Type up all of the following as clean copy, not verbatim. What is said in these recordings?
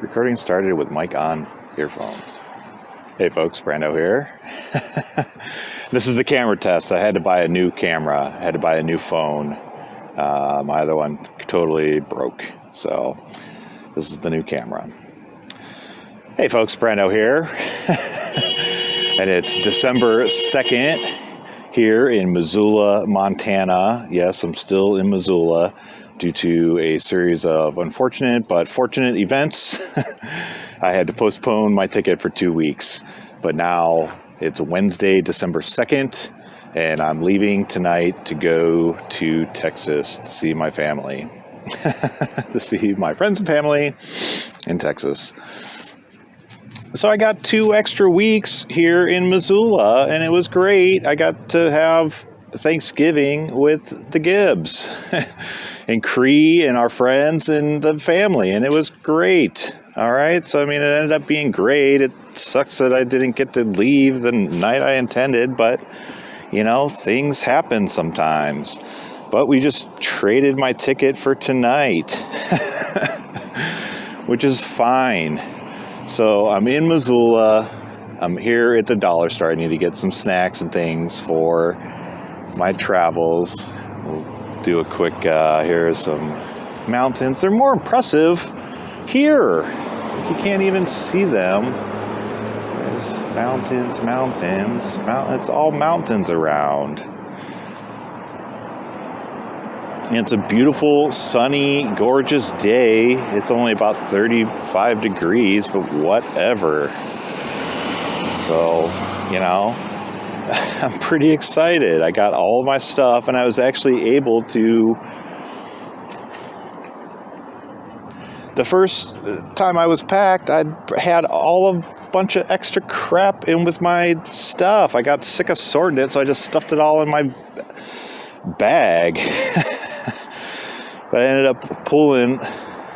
Recording started with mic on, earphones. Hey folks, Brando here. This is the camera test. I had to buy a new camera. I had to buy a new phone. My other one totally broke. So this is the new camera. Hey folks, Brando here. And it's December 2nd here in Missoula, Montana. Yes, I'm still in Missoula due to a series of unfortunate but fortunate events. I had to postpone my ticket for 2 weeks, but now it's Wednesday, December 2nd, and I'm leaving tonight to go to Texas to see my family, to see my friends and family in Texas. So I got 2 extra weeks here in Missoula, and it was great. I got to have Thanksgiving with the Gibbs and Cree and our friends and the family, and it was great. All right, so I mean, it ended up being great. It sucks that I didn't get to leave the night I intended, but you know, things happen sometimes. But we just traded my ticket for tonight, which is fine. So I'm in Missoula. I'm here at the dollar store. I need to get some snacks and things for my travels. We'll do a quick, here are some mountains. They're more impressive here. You can't even see them. There's mountains. It's all mountains around. And it's a beautiful, sunny, gorgeous day. It's only about 35 degrees, but whatever. So, you know, I'm pretty excited. I got all of my stuff, and I was actually able to... The first time I was packed, I had a bunch of extra crap in with my stuff. I got sick of sorting it, so I just stuffed it all in my bag. But I ended up pulling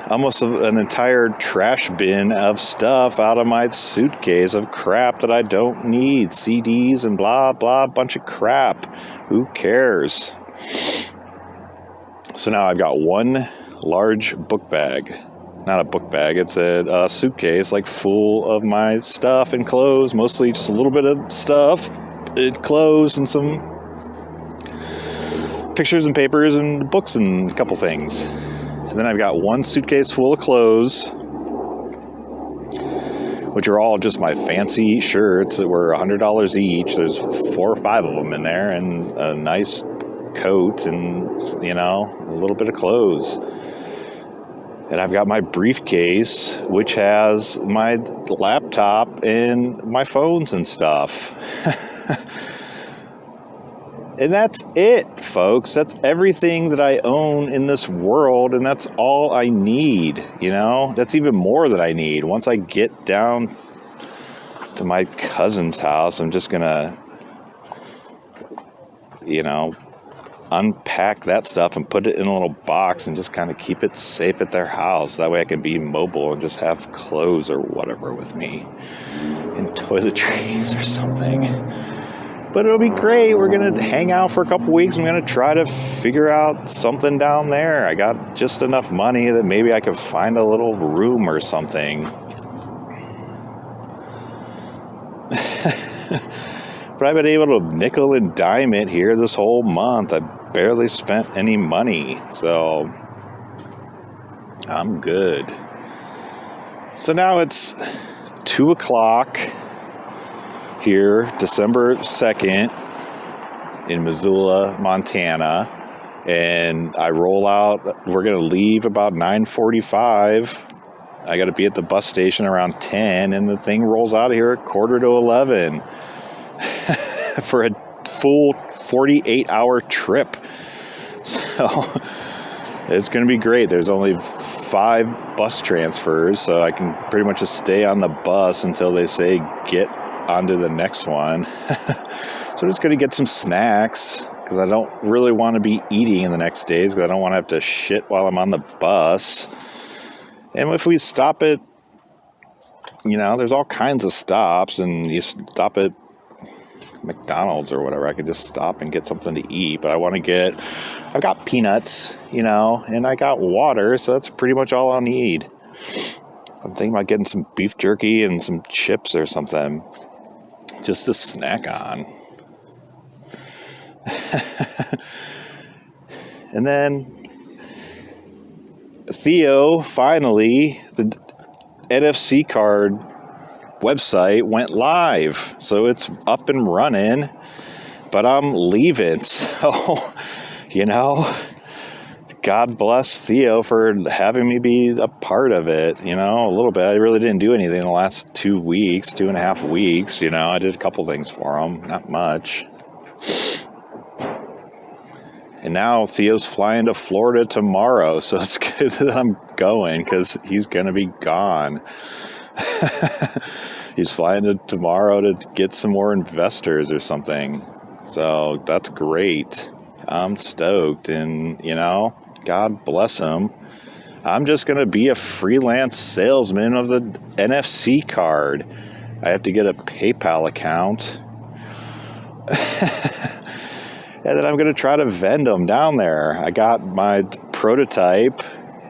almost an entire trash bin of stuff out of my suitcase of crap that I don't need. CDs and blah, blah, bunch of crap. Who cares? So now I've got one large book bag. Not a book bag, it's a suitcase like full of my stuff and clothes, mostly just a little bit of stuff, clothes and some pictures and papers and books and a couple things. And then I've got one suitcase full of clothes, which are all just my fancy shirts that were $100 each. There's 4 or 5 of them in there, and a nice coat and, you know, a little bit of clothes. And I've got my briefcase, which has my laptop and my phones and stuff. And that's it, folks. That's everything that I own in this world, and that's all I need, you know? That's even more than I need. Once I get down to my cousin's house, I'm just gonna, you know, unpack that stuff and put it in a little box and just kind of keep it safe at their house. That way I can be mobile and just have clothes or whatever with me and toiletries or something. But it'll be great. We're going to hang out for a couple weeks. I'm going to try to figure out something down there. I got just enough money that maybe I could find a little room or something. But I've been able to nickel and dime it here this whole month. I barely spent any money, so I'm good. So now it's 2 o'clock here, December 2nd in Missoula, Montana, and I roll out. We're going to leave about 9:45. I got to be at the bus station around 10, and the thing rolls out of here at 10:45 for a full 48-hour trip. So it's going to be great. There's only 5 bus transfers, so I can pretty much just stay on the bus until they say get onto the next one. So I'm just going to get some snacks because I don't really want to be eating in the next days because I don't want to have to shit while I'm on the bus. And if we stop at, you know, there's all kinds of stops, and you stop at McDonald's or whatever. I could just stop and get something to eat, but I've got peanuts, you know, and I got water, so that's pretty much all I'll need. I'm thinking about getting some beef jerky and some chips or something just to snack on. And then Theo, finally, the NFC card website went live. So it's up and running, but I'm leaving. So, God bless Theo for having me be a part of it, a little bit. I really didn't do anything in the last 2.5 weeks. I did a couple things for him, not much. And now Theo's flying to Florida tomorrow, so it's good that I'm going because he's going to be gone. He's flying to tomorrow to get some more investors or something. So that's great. I'm stoked, and, God bless him. I'm just going to be a freelance salesman of the NFC card. I have to get a PayPal account. And then I'm going to try to vend them down there. I got my prototype,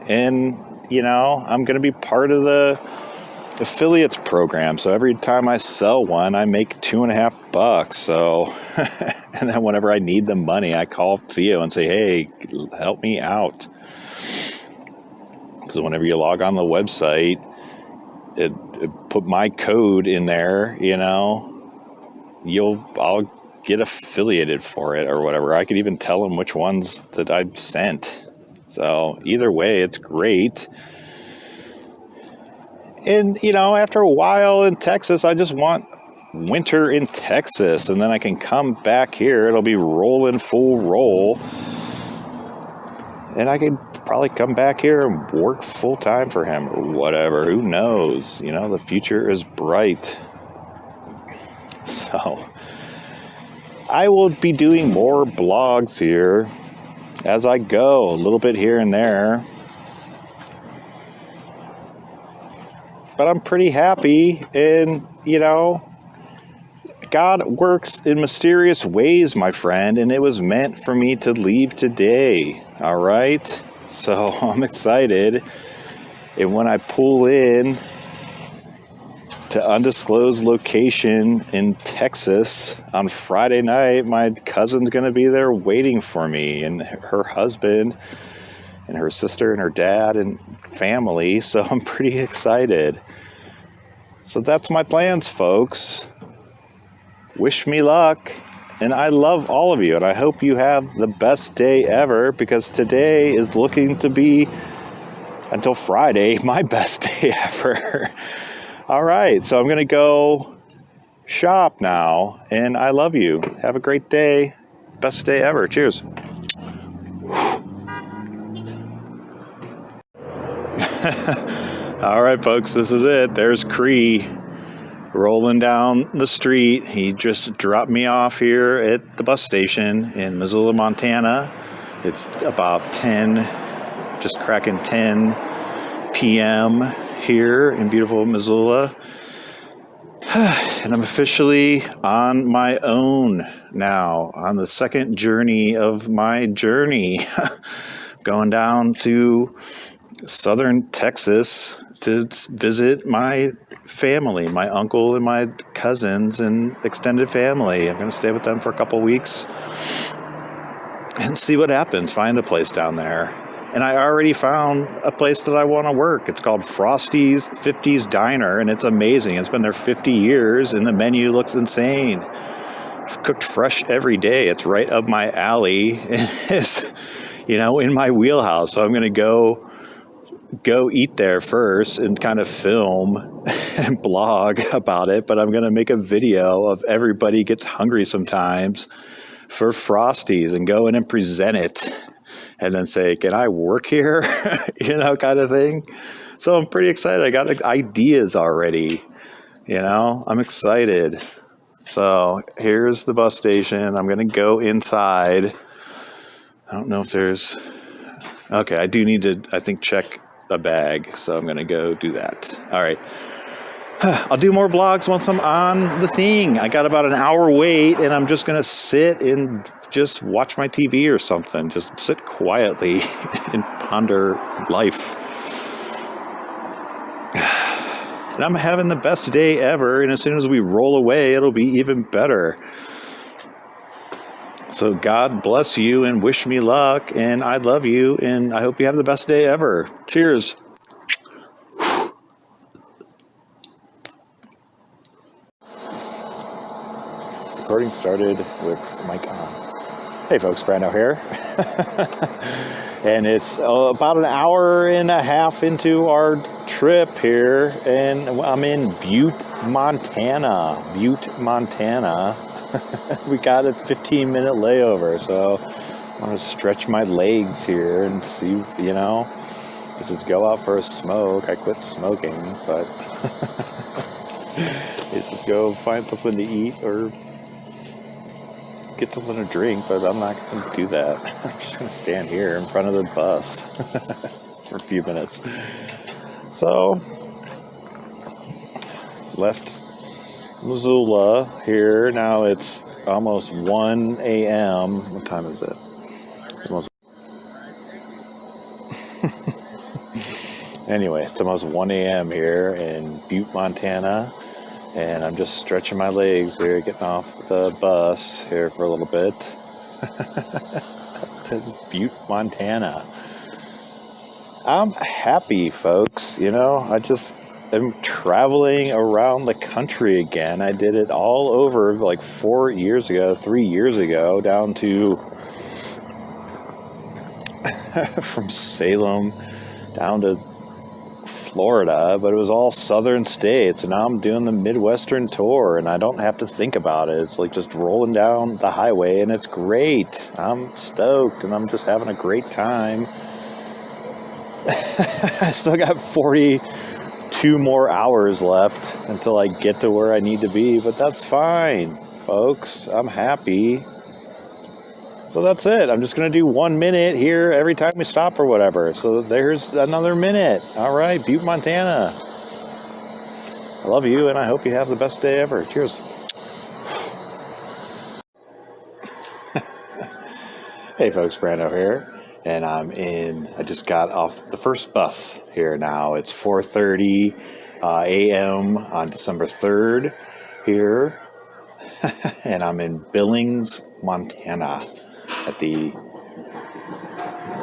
and, I'm going to be part of the affiliates program. So every time I sell one, I make $2.50. So, and then whenever I need the money, I call Theo and say, hey, help me out. Because whenever you log on the website, it put my code in there, I'll get affiliated for it or whatever. I could even tell them which ones that I've sent. So either way, it's great. And, after a while in Texas, I just want winter in Texas. And then I can come back here. It'll be rolling full roll. And I could probably come back here and work full time for him or whatever. Who knows? The future is bright. So I will be doing more blogs here as I go, a little bit here and there. But I'm pretty happy, and, God works in mysterious ways, my friend, and it was meant for me to leave today, all right? So I'm excited, and when I pull in to undisclosed location in Texas on Friday night, my cousin's going to be there waiting for me, and her husband and her sister and her dad and family. So I'm pretty excited. So that's my plans, folks. Wish me luck. And I love all of you. And I hope you have the best day ever, because today is looking to be, until Friday, my best day ever. All right. So I'm going to go shop now. And I love you. Have a great day. Best day ever. Cheers. All right, folks, this is it. There's Cree rolling down the street. He just dropped me off here at the bus station in Missoula, Montana. It's about 10, just cracking 10 p.m. here in beautiful Missoula. And I'm officially on my own now, on the second journey of my journey. Going down to southern Texas to visit my family, my uncle and my cousins and extended family. I'm going to stay with them for a couple weeks and see what happens. Find a place down there. And I already found a place that I want to work. It's called Frosty's 50s Diner, and it's amazing. It's been there 50 years, and the menu looks insane. It's cooked fresh every day. It's right up my alley. It's, in my wheelhouse. So I'm going to go eat there first and kind of film and blog about it. But I'm going to make a video of everybody gets hungry sometimes for Frosties and go in and present it. And then say, can I work here? Kind of thing. So I'm pretty excited. I got ideas already. I'm excited. So here's the bus station. I'm going to go inside. I don't know if there's... Okay, I do need to, I think, check a bag. So I'm going to go do that. All right. I'll do more vlogs once I'm on the thing. I got about an hour wait, and I'm just going to sit and just watch my TV or something. Just sit quietly and ponder life. And I'm having the best day ever, and as soon as we roll away, it'll be even better. So God bless you and wish me luck, and I love you, and I hope you have the best day ever. Cheers. Recording started with mic on. Hey folks, Brando here. And it's about an hour and a half into our trip here, and I'm in Butte, Montana. We got a 15-minute layover, so I'm going to stretch my legs here and see, this is go out for a smoke. I quit smoking, but let's just go find something to eat or get something to drink, but I'm not going to do that. I'm just going to stand here in front of the bus for a few minutes. So, left Missoula here. Now it's almost 1 a.m. What time is it? Anyway, it's almost 1 a.m. here in Butte, Montana. And I'm just stretching my legs here, getting off the bus here for a little bit. Butte, Montana. I'm happy, folks. I just am traveling around the country again. I did it all over like 3 years ago, down to from Salem down to Florida, but it was all southern states, and now I'm doing the Midwestern tour, and I don't have to think about it. It's like just rolling down the highway, and it's great. I'm stoked, and I'm just having a great time. I still got 42 more hours left until I get to where I need to be, but that's fine, folks. I'm happy. So that's it. I'm just going to do 1 minute here every time we stop or whatever. So there's another minute. All right, Butte, Montana. I love you, and I hope you have the best day ever. Cheers. Hey folks, Brando here. And I just got off the first bus here now. It's 4:30 a.m. on December 3rd here. And I'm in Billings, Montana.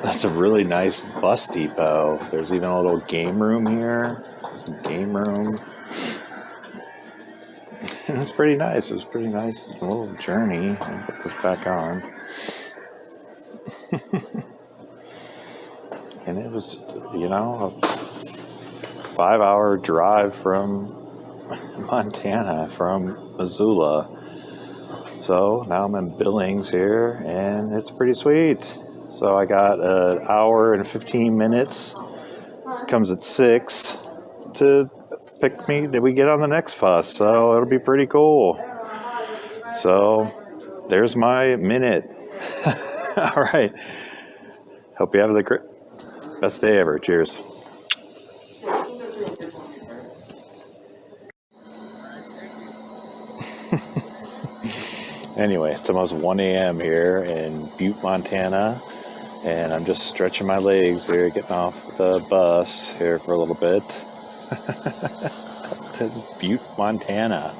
That's a really nice bus depot. There's even a little game room here. Game room. And it's pretty nice. It was pretty nice little journey. I'll put this back on. And it was, a 5-hour drive from Montana, from Missoula. So now I'm in Billings here, and it's pretty sweet. So I got an hour and 15 minutes. Comes at 6 to pick me. Did we get on the next bus? So it'll be pretty cool. So there's my minute. All right. Hope you have the best day ever. Cheers. Anyway, it's almost 1 a.m. here in Butte, Montana, and I'm just stretching my legs here, getting off the bus here for a little bit. Butte, Montana.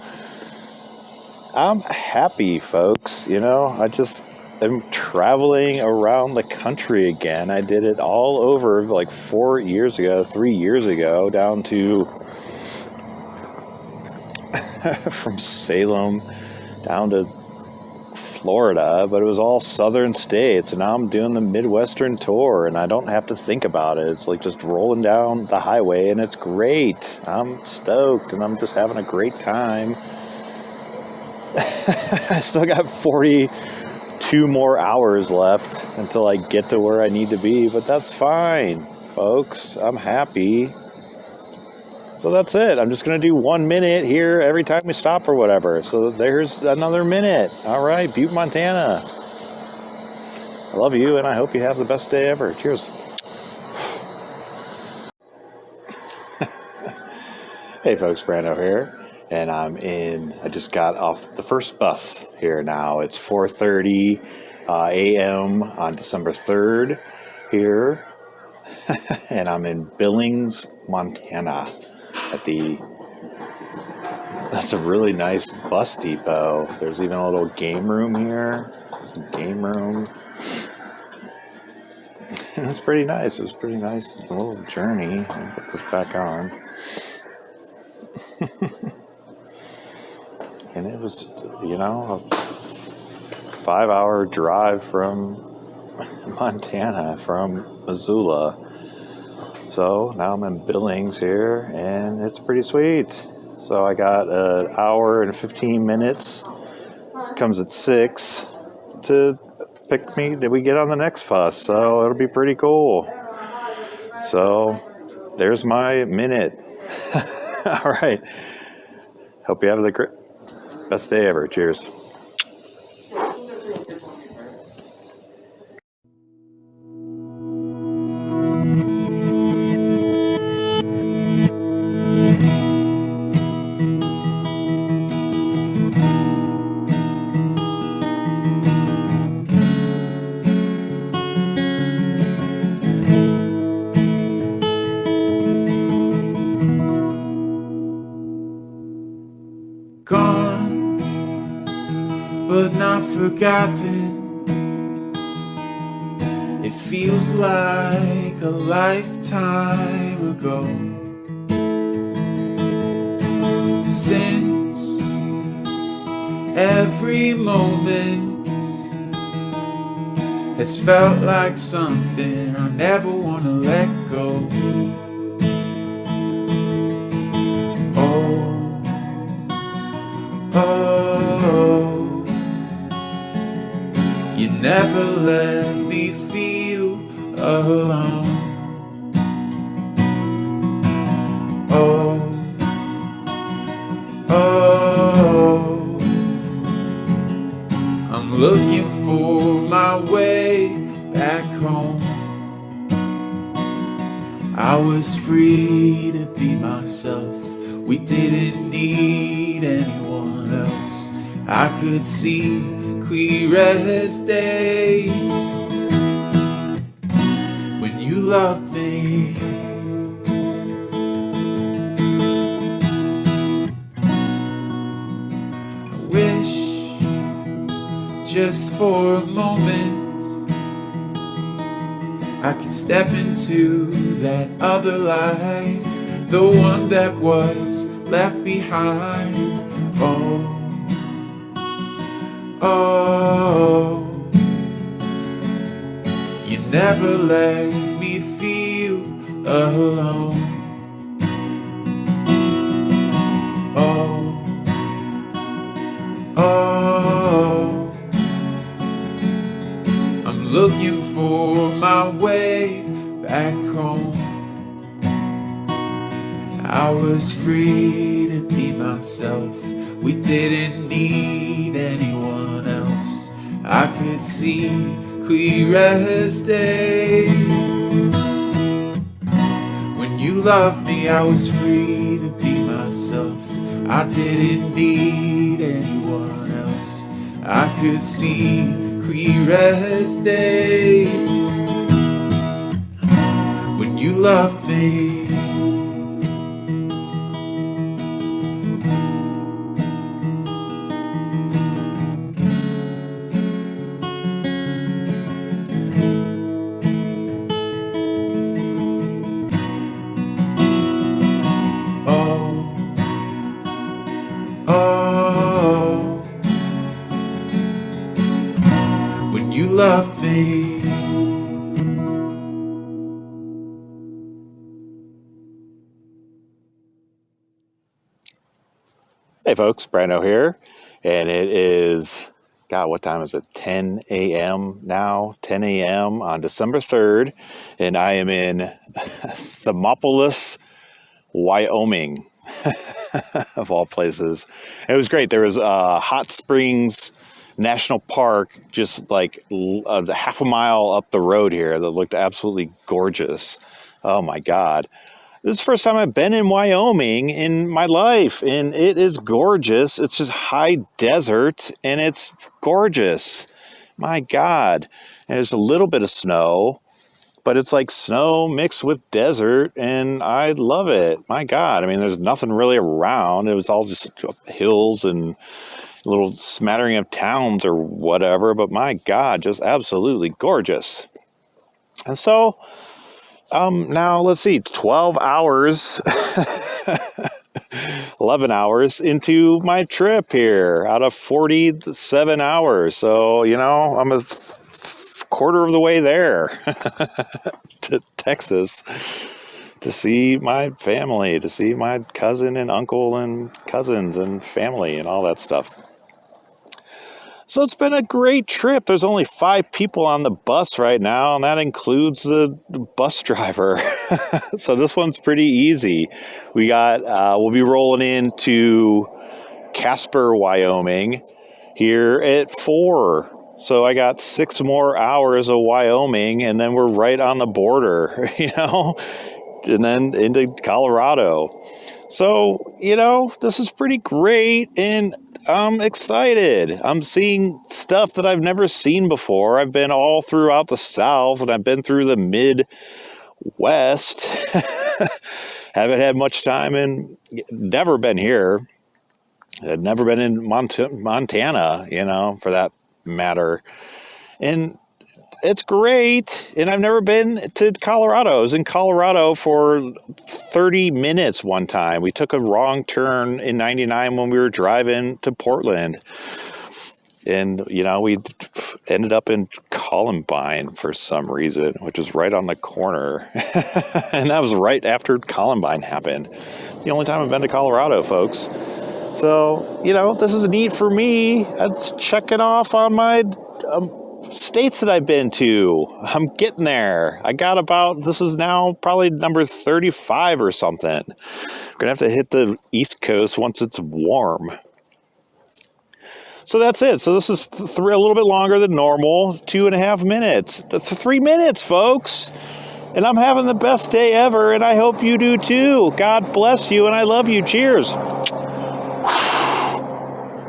I'm happy, folks. I just am traveling around the country again. I did it all over like 3 years ago, down to from Salem down to Florida, but it was all southern states, and now I'm doing the Midwestern tour, and I don't have to think about it. It's like just rolling down the highway, and it's great. I'm stoked, and I'm just having a great time. I still got 42 more hours left until I get to where I need to be, but that's fine, folks. I'm happy. So that's it. I'm just going to do 1 minute here every time we stop or whatever. So there's another minute. All right, Butte, Montana. I love you, and I hope you have the best day ever. Cheers. Hey folks, Brando here. And I just got off the first bus here now. It's 4:30 a.m. on December 3rd here. And I'm in Billings, Montana. That's a really nice bus depot. There's even a little game room here. Some game room. And it's pretty nice. It was pretty nice. A little journey. I'll put this back on. And it was, a 5-hour drive from Montana, from Missoula. So now I'm in Billings here, and it's pretty sweet. So I got an hour and 15 minutes. Comes at 6 to pick me. Did we get on the next bus? So it'll be pretty cool. So there's my minute. All right. Hope you have the best day ever. Cheers. Gone, but not forgotten. It feels like a lifetime ago since every moment has felt like something I never want to let go. Oh, you never let me feel alone. Oh, I'm looking for my way back home. I was free to be myself. We didn't need anyone else. I could see clear as day when you loved me. I wish just for a moment I could step into that other life, the one that was left behind. Oh, you never let me feel alone. Oh, I'm looking for my way back home. I was free to be myself. We didn't need anyone else. I could see clear as day. When you loved me, I was free to be myself. I didn't need anyone else. I could see clear as day. When you loved me. Oh, when you loved me. Hey folks, Brando here, and it is, God, what time is it? 10 a.m. now, 10 a.m. on December 3rd, and I am in Thermopolis, Wyoming, of all places. It was great. There was Hot Springs National Park just like half a mile up the road here that looked absolutely gorgeous. Oh my God. This is the first time I've been in Wyoming in my life, and it is gorgeous. It's just high desert, and it's gorgeous. My God. And there's a little bit of snow, but it's like snow mixed with desert, and I love it. My God. I mean, there's nothing really around. It was all just hills and a little smattering of towns or whatever, but my God, just absolutely gorgeous. And so, now let's see, 12 hours, 11 hours into my trip here out of 47 hours. So, I'm a quarter of the way there to Texas to see my family, to see my cousin and uncle and cousins and family and all that stuff. So it's been a great trip. There's only 5 people on the bus right now, and that includes the bus driver. So this one's pretty easy. We'll be rolling into Casper, Wyoming here at 4. So I got 6 more hours of Wyoming, and then we're right on the border, and then into Colorado. So, this is pretty great, and I'm excited. I'm seeing stuff that I've never seen before. I've been all throughout the South, and I've been through the Midwest. Haven't had much time never been here. I've never been in Montana, for that matter. And it's great. And I've never been to Colorado. I was in Colorado for 30 minutes one time. We took a wrong turn in 99 when we were driving to Portland. And, we ended up in Columbine for some reason, which was right on the corner. And that was right after Columbine happened. It's the only time I've been to Colorado, folks. So, this is neat for me. That's checking off on my states that I've been to. I'm getting there. This is now probably number 35 or something. I'm going to have to hit the East Coast once it's warm. So that's it. So this is a little bit longer than normal, 2.5 minutes. That's 3 minutes, folks. And I'm having the best day ever, and I hope you do too. God bless you, and I love you. Cheers.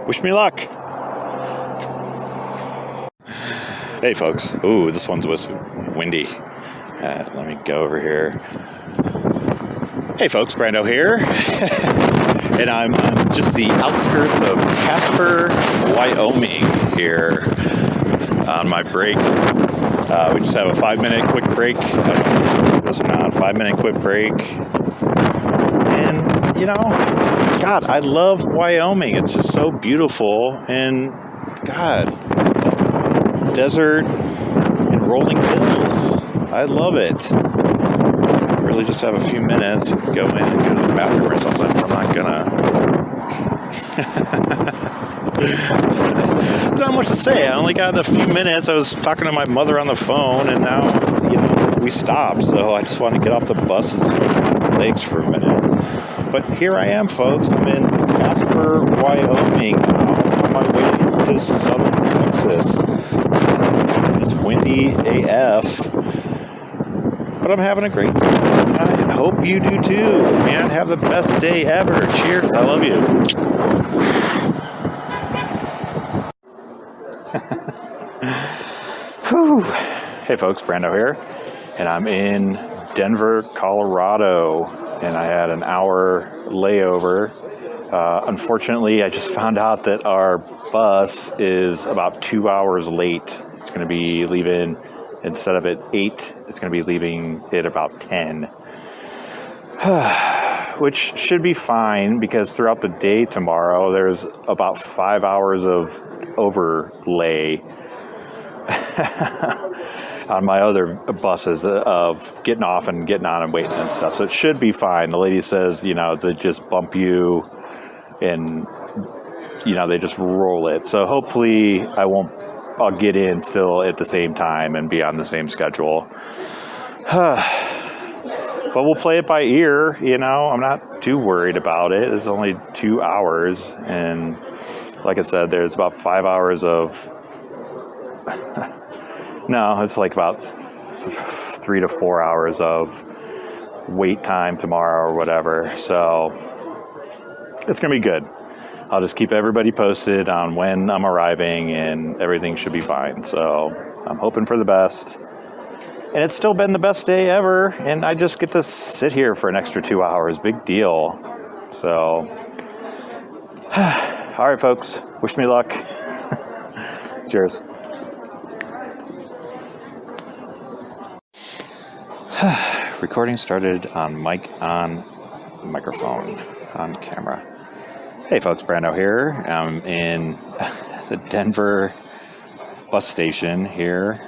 Wish me luck. Hey, folks. Ooh, this one's windy. Let me go over here. Hey, folks. Brando here. And I'm on just the outskirts of Casper, Wyoming here on my break. We just have a 5-minute quick break. I don't know if this or not. 5-minute quick break. And, God, I love Wyoming. It's just so beautiful. And, God, desert and rolling hills. I love it. I really just have a few minutes. You can go in and go to the bathroom or something. I'm not gonna. There's not much to say. I only got a few minutes. I was talking to my mother on the phone, and now, we stopped. So I just want to get off the bus and stretch my legs for a minute. But here I am, folks. I'm in Casper, Wyoming now, on my way to southern Texas. It's windy AF, but I'm having a great time. I hope you do too. Man, have the best day ever. Cheers. I love you. Whew. Hey folks, Brando here, and I'm in Denver, Colorado, and I had an hour layover. Unfortunately, I just found out that our bus is about 2 hours late. It's going to be leaving, instead of at 8, it's going to be leaving at about 10. Which should be fine, because throughout the day tomorrow, there's about 5 hours of overlay on my other buses of getting off and getting on and waiting and stuff. So it should be fine. The lady says, they just bump you and, they just roll it. So hopefully I'll get in still at the same time and be on the same schedule. But we'll play it by ear, I'm not too worried about it. It's only 2 hours. And like I said, there's about 5 hours of, no, it's like about 3 to 4 hours of wait time tomorrow or whatever. So it's going to be good. I'll just keep everybody posted on when I'm arriving, and everything should be fine. So I'm hoping for the best. And it's still been the best day ever, and I just get to sit here for an extra 2 hours. Big deal. So, all right, folks. Wish me luck. Cheers. Recording started on microphone, on camera. Hey, folks. Brando here. I'm in the Denver bus station here.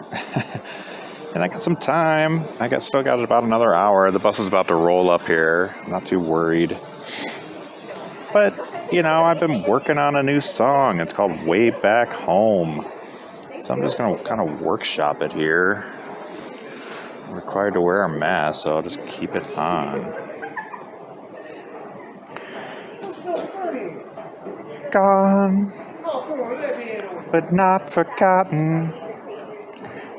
And I got some time. Still got about another hour. The bus is about to roll up here. I'm not too worried. But, I've been working on a new song. It's called Way Back Home. So I'm just going to kind of workshop it here. I'm required to wear a mask, so I'll just keep it on. Gone, but not forgotten.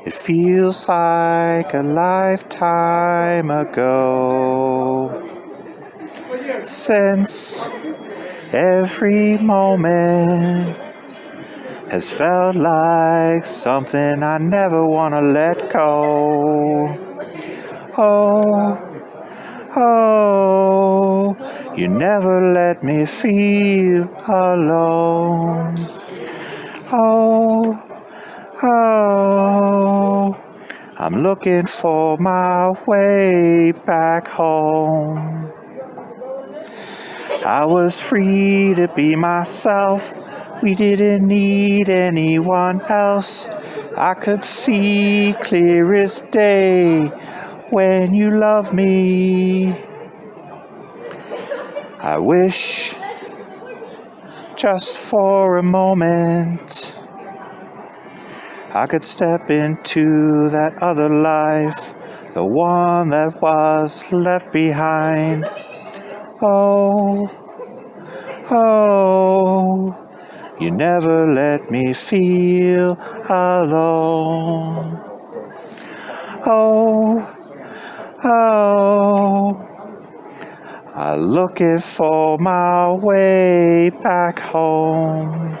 It feels like a lifetime ago. Since every moment has felt like something I never want to let go. Oh, you never let me feel alone. Oh, I'm looking for my way back home. I was free to be myself. We didn't need anyone else. I could see clear as day when you loved me. I wish just for a moment I could step into that other life, the one that was left behind. Oh, you never let me feel alone. Oh, I'm looking for my way back home.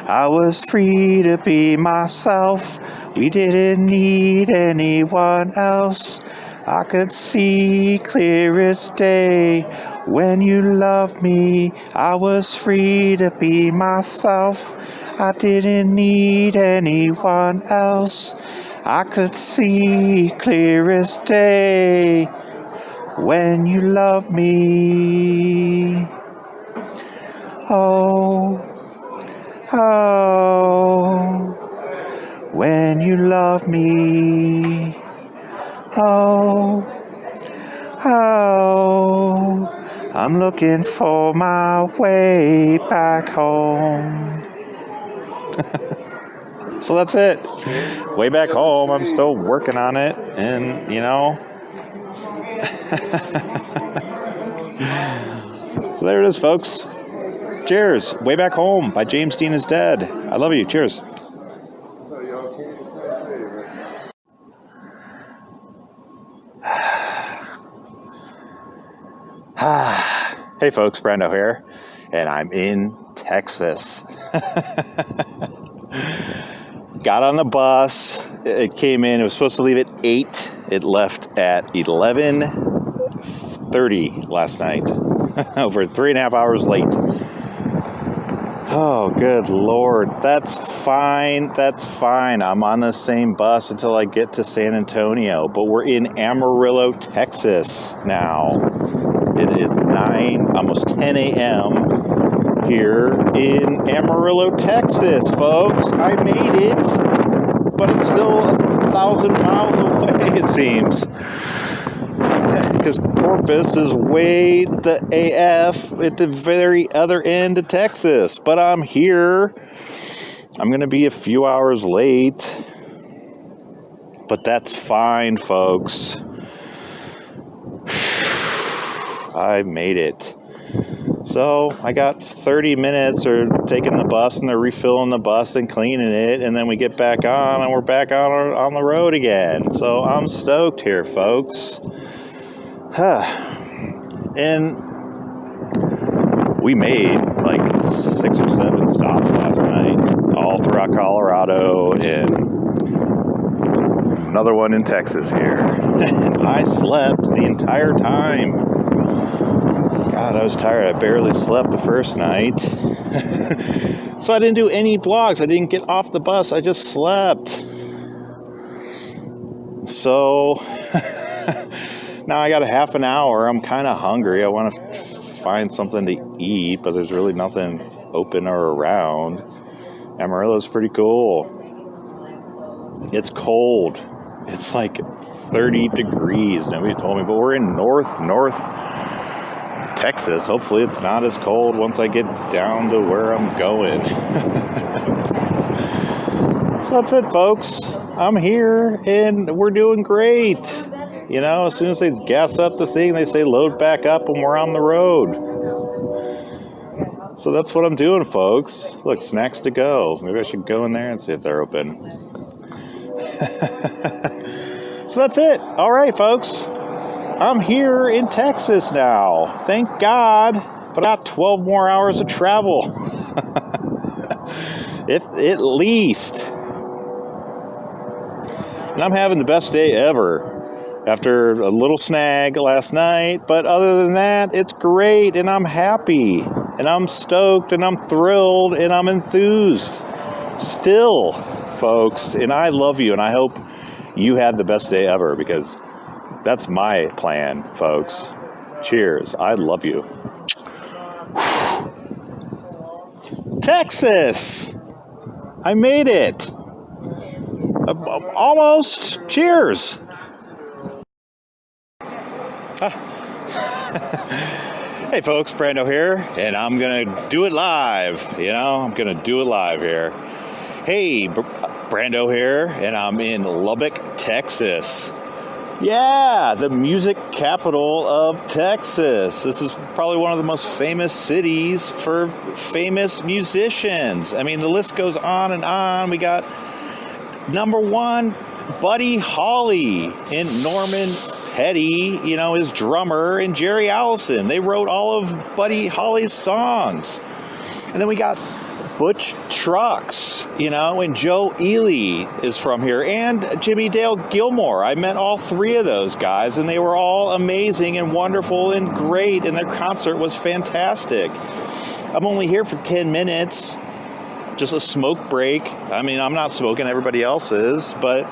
I was free to be myself. We didn't need anyone else. I could see clear as day when you loved me. I was free to be myself. I didn't need anyone else. I could see clear as day when you loved me. Oh, when you loved me. Oh, I'm looking for my way back home. So that's it. Way back home. I'm still working on it. And, So there it is, folks. Cheers. Way Back Home by James Dean Is Dead. I love you. Cheers. Hey folks, Brando here, and I'm in Texas. Got on the bus. It came in. It was supposed to leave at 8. It left at 11:30 last night. Over 3.5 hours late. Oh, good Lord. That's fine. I'm on the same bus until I get to San Antonio. But we're in Amarillo, Texas now. It is 9, almost 10 a.m. here in Amarillo, Texas, folks. I made it, but I'm still 1,000 miles away, it seems. Because Corpus is way the AF at the very other end of Texas. But I'm here. I'm going to be a few hours late. But that's fine, folks. I made it. So I got 30 minutes or taking the bus and they're refilling the bus and cleaning it. And then we get back on and we're back on the road again. So I'm stoked here, folks. And we made like 6 or 7 stops last night, all throughout Colorado, and Another one in Texas here. I slept the entire time. God, I was tired. I barely slept the first night. So I didn't do any vlogs. I didn't get off the bus. I just slept. So now I got a half an hour. I'm kind of hungry. I want to find something to eat, but there's really nothing open or around. Amarillo's pretty cool. It's cold. It's like 30 degrees. Nobody told me, but we're in North Texas. Hopefully it's not as cold once I get down to where I'm going. So that's it, folks. I'm here and we're doing great. You know, as soon as they gas up the thing, they say load back up and we're on the road. So that's what I'm doing, folks. Look, snacks to go. Maybe I should go in there and see if they're open. So that's it. All right, folks. I'm here in Texas now. Thank God. But I got 12 more hours of travel. If at least. And I'm having the best day ever. After a little snag last night, but other than that, it's great, and I'm happy, and I'm stoked, and I'm thrilled, and I'm enthused. Still, folks, and I love you, and I hope you have the best day ever, because that's my plan, folks. Cheers. I love you. Texas! I made it! Almost. Cheers! Hey folks, Brando here, and I'm gonna do it live. I'm gonna do it live here. Hey, Brando here, and I'm in Lubbock, Texas. Yeah, the music capital of Texas. This is probably one of the most famous cities for famous musicians. I mean, the list goes on and on. We got number one, Buddy Holly, and Norman Petty, his drummer, and Jerry Allison. They wrote all of Buddy Holly's songs. And then we got Butch Trucks, and Joe Ely is from here, and Jimmy Dale Gilmore. I met all three of those guys, and they were all amazing and wonderful and great, and their concert was fantastic. I'm only here for 10 minutes, just a smoke break. I mean, I'm not smoking, everybody else is, but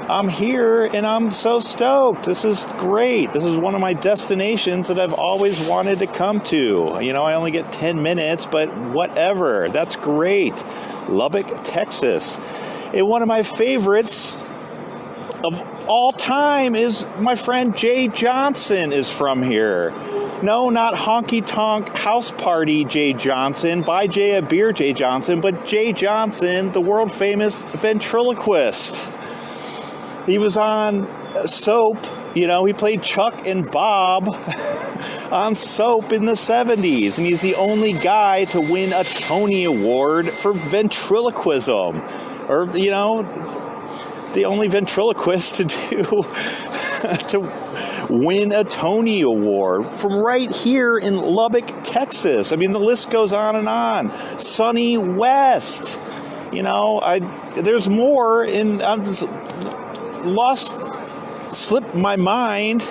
I'm here and I'm so stoked. This is great. This is one of my destinations that I've always wanted to come to. I only get 10 minutes, but whatever. That's great. Lubbock, Texas. And one of my favorites of all time is my friend Jay Johnson is from here. No, not Honky Tonk House Party Jay Johnson, buy Jay a beer Jay Johnson, but Jay Johnson, the world famous ventriloquist. He was on Soap, he played Chuck and Bob on Soap in the 70s, and he's the only guy to win a Tony Award for ventriloquism, or, the only ventriloquist to win a Tony Award from right here in Lubbock, Texas. I mean, the list goes on and on. Sonny West, there's more, and I'm just slipped my mind,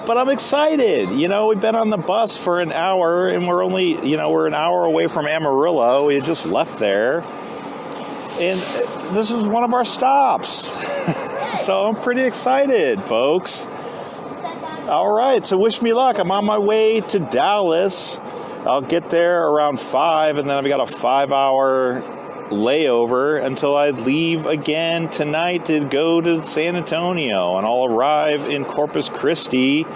but I'm excited. We've been on the bus for an hour, and we're only, we're an hour away from Amarillo. We just left there, and this is one of our stops. So I'm pretty excited, folks. All right, so wish me luck. I'm on my way to Dallas. I'll get there around 5, and then I've got a 5-hour layover until I leave again tonight to go to San Antonio, and I'll arrive in Corpus Christi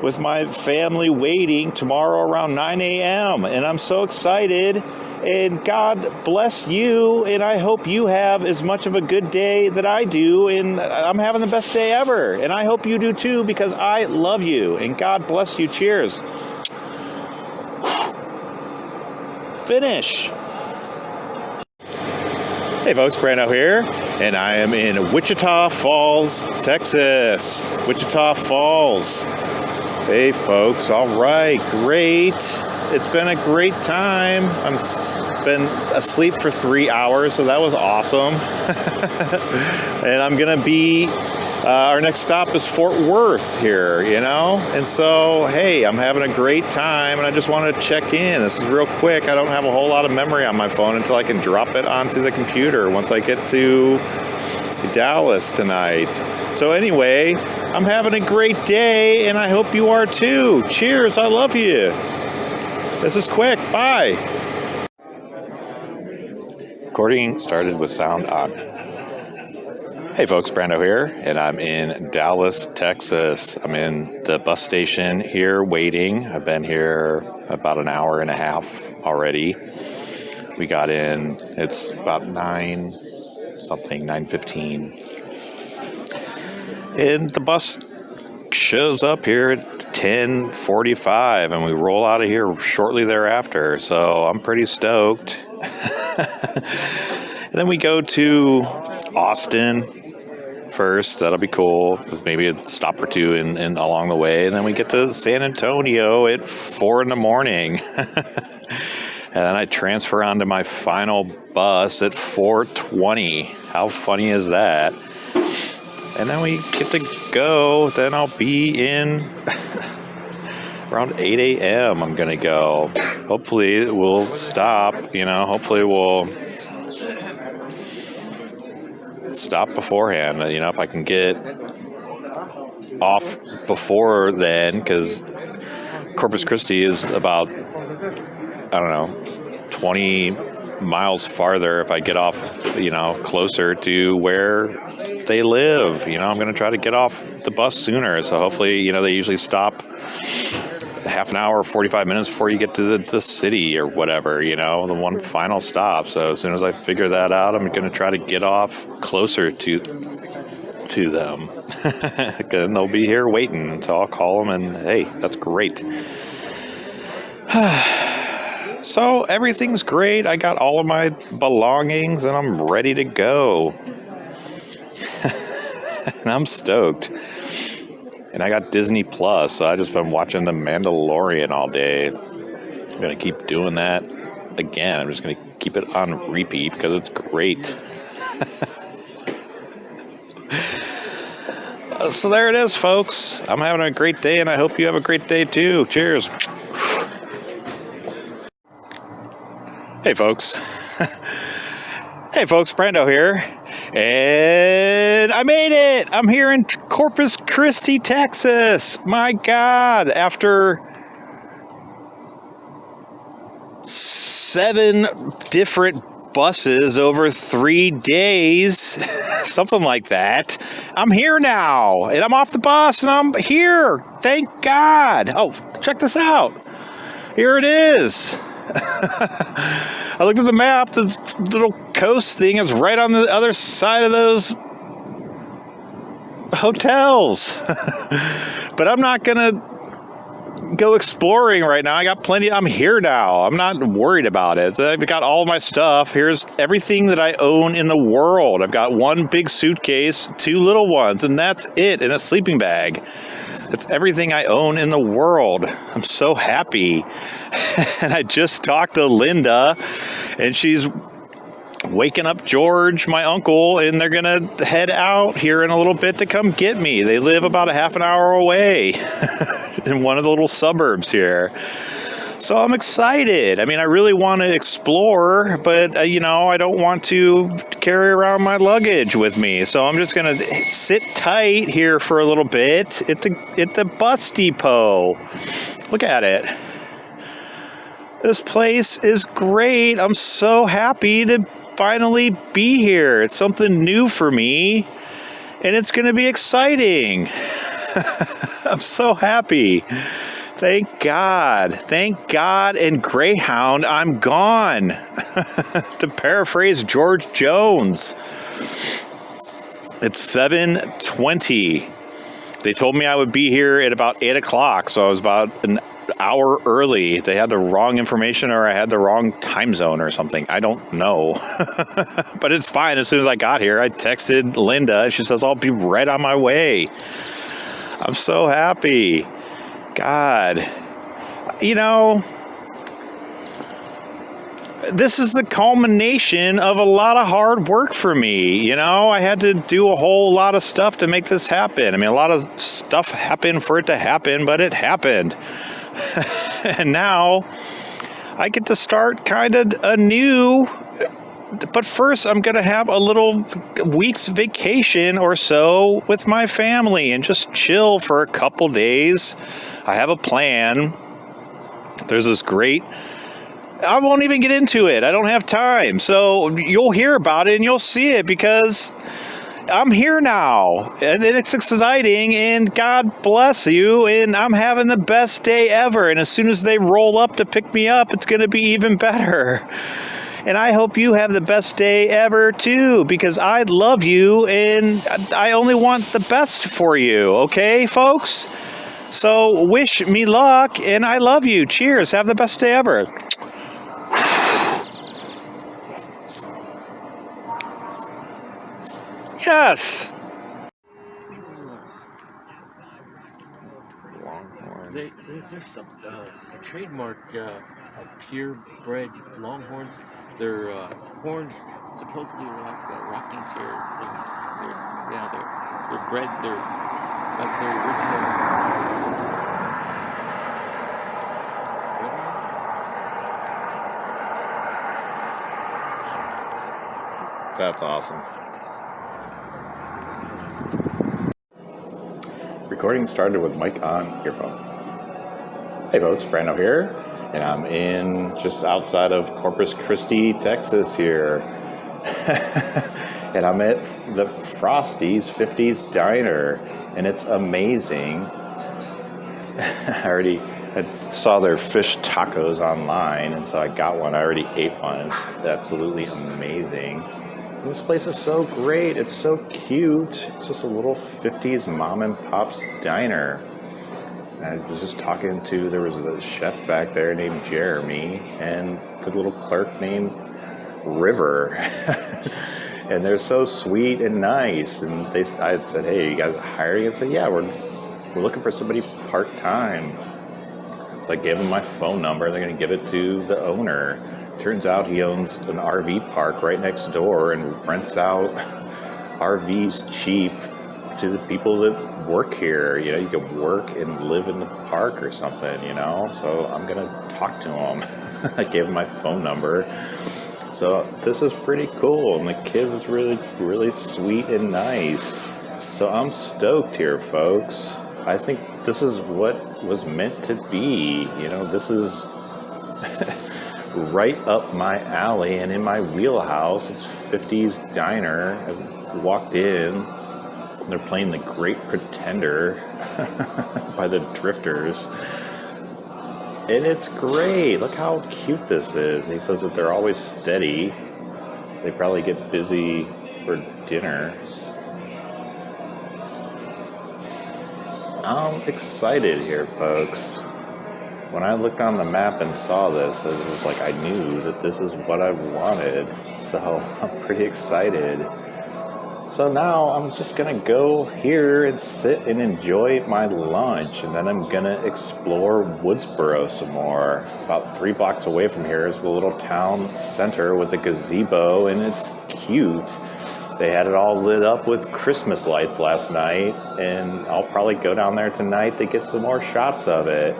with my family waiting tomorrow around 9 a.m. and I'm so excited, and God bless you, and I hope you have as much of a good day that I do, and I'm having the best day ever, and I hope you do too, because I love you, and God bless you. Cheers. Finish. Hey folks, Brando here, and I am in Wichita Falls, Texas. Wichita Falls. Hey folks, all right, great. It's been a great time. I'm been asleep for 3 hours, so that was awesome. And I'm going to be, our next stop is Fort Worth here, you know? And so, hey, I'm having a great time, and I just wanted to check in. This is real quick. I don't have a whole lot of memory on my phone until I can drop it onto the computer once I get to Dallas tonight. So anyway, I'm having a great day, and I hope you are too. Cheers. I love you. This is quick. Bye. Recording started with sound on. Hey folks, Brando here, and I'm in Dallas, Texas. I'm in the bus station here waiting. I've been here about an hour and a half already. We got in, it's about 9:15. And the bus shows up here at 10:45, and we roll out of here shortly thereafter. So I'm pretty stoked. And then we go to Austin first. That'll be cool. There's maybe a stop or two in along the way. And then we get to San Antonio at 4 in the morning. And then I transfer onto my final bus at 4:20. How funny is that? And then we get to go. Then I'll be in around 8 a.m. I'm going to go. Hopefully we'll stop, hopefully we'll stop beforehand. If I can get off before then, because Corpus Christi is about, 20 miles farther if I get off, closer to where they live. I'm going to try to get off the bus sooner. So hopefully, they usually stop half an hour, 45 minutes before you get to the city or whatever, the one final stop. So as soon as I figure that out, I'm going to try to get off closer to them. And they'll be here waiting. So I'll call them and, hey, that's great. So everything's great. I got all of my belongings and I'm ready to go. And I'm stoked. And I got Disney Plus, so I just been watching The Mandalorian all day. I'm going to keep doing that again. I'm just going to keep it on repeat because it's great. So there it is, folks. I'm having a great day, and I hope you have a great day too. Cheers. Hey, folks. Hey, folks. Brando here. And I made it! I'm here in Corpus Christi, Texas. My God, after 7 different buses over 3 days, something like that, I'm here now. And I'm off the bus and I'm here. Thank God. Oh, check this out. Here it is. I looked at the map. The little coast thing is right on the other side of those hotels. But I'm not gonna go exploring right now. I got plenty. I'm here now. I'm not worried about it. I've got all my stuff. Here's everything that I own in the world. I've got 1 big suitcase, 2 little ones, and that's it, and a sleeping bag. That's everything I own in the world. I'm so happy. And I just talked to Linda, and she's waking up George, my uncle, and they're going to head out here in a little bit to come get me. They live about a half an hour away in one of the little suburbs here. So I'm excited. I mean, I really want to explore, but, I don't want to carry around my luggage with me. So I'm just going to sit tight here for a little bit at the bus depot. Look at it. This place is great. I'm so happy to finally be here. It's something new for me, and it's going to be exciting. I'm so happy. Thank God. Thank God and Greyhound, I'm gone. To paraphrase George Jones. It's 7:20. They told me I would be here at about 8 o'clock, so I was about an hour early. They had the wrong information, or I had the wrong time zone or something. I don't know. But it's fine. As soon as I got here, I texted Linda. She says, I'll be right on my way. I'm so happy. God. this is the culmination of a lot of hard work for me. You know, I had to do a whole lot of stuff to make this happen. I mean, a lot of stuff happened for it to happen, but it happened. And now I get to start kind of anew. But first, I'm going to have a little week's vacation or so with my family and just chill for a couple days. I have a plan. There's this great... I won't even get into it. I don't have time. So you'll hear about it and you'll see it because I'm here now. And it's exciting and God bless you. And I'm having the best day ever. And as soon as they roll up to pick me up, it's going to be even better. And I hope you have the best day ever, too, because I love you, and I only want the best for you, okay, folks? So wish me luck, and I love you. Cheers. Have the best day ever. Yes. There's some trademark purebred longhorns. Their horns supposedly are like rocking chairs. They're bred. They're like their original. That's awesome. Recording started with mic on earphone. Hey folks, Brando here, and I'm in just outside of Corpus Christi, Texas here. And I'm at the Frosty's 50s Diner, and it's amazing. I saw their fish tacos online, and so I got one. I already ate one. It's absolutely amazing. This place is so great. It's so cute. It's just a little 50s mom and pop's diner. And I was just talking to, there was a chef back there named Jeremy and the little clerk named River. And they're so sweet and nice. And I said, hey, you guys hiring? And said, yeah, we're looking for somebody part-time. So I gave them my phone number. They're going to give it to the owner. Turns out he owns an RV park right next door and rents out RVs cheap to the people that work here. You know, you can work and live in the park or something, you know. So I'm going to talk to him. I gave him my phone number. So this is pretty cool. And the kid was really, really sweet and nice. So I'm stoked here, folks. I think this is what was meant to be. You know, this is... right up my alley and in my wheelhouse. It's 50s Diner. I walked in. They're playing The Great Pretender by the Drifters. And it's great. Look how cute this is. He says that they're always steady. They probably get busy for dinner. I'm excited here, folks. When I looked on the map and saw this, it was like I knew that this is what I wanted. So I'm pretty excited. So now I'm just going to go here and sit and enjoy my lunch. And then I'm going to explore Woodsboro some more. About 3 blocks away from here is the little town center with a gazebo, and it's cute. They had it all lit up with Christmas lights last night, and I'll probably go down there tonight to get some more shots of it.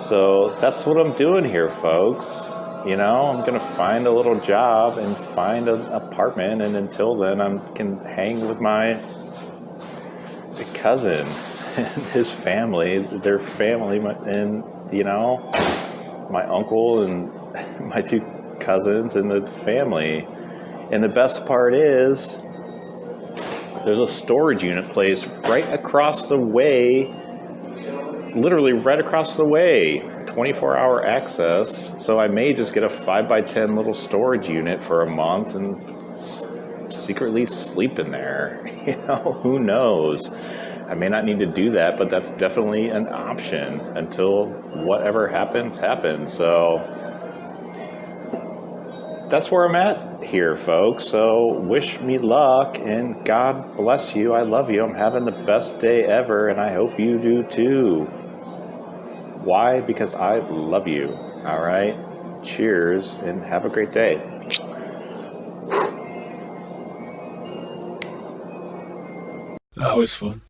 So that's what I'm doing here, folks. You know, I'm going to find a little job and find an apartment. And until then, I can hang with my cousin and his family, their family, and, you know, my uncle and my 2 cousins and the family. And the best part is there's a storage unit place right across the way. Literally right across the way, 24-hour access. So I may just get a 5x10 little storage unit for a month and secretly sleep in there. You know, who knows? I may not need to do that, but that's definitely an option until whatever happens, happens. So that's where I'm at here, folks. So wish me luck and God bless you. I love you. I'm having the best day ever, and I hope you do too. Why? Because I love you. All right? cheers, and have a great day. That was fun.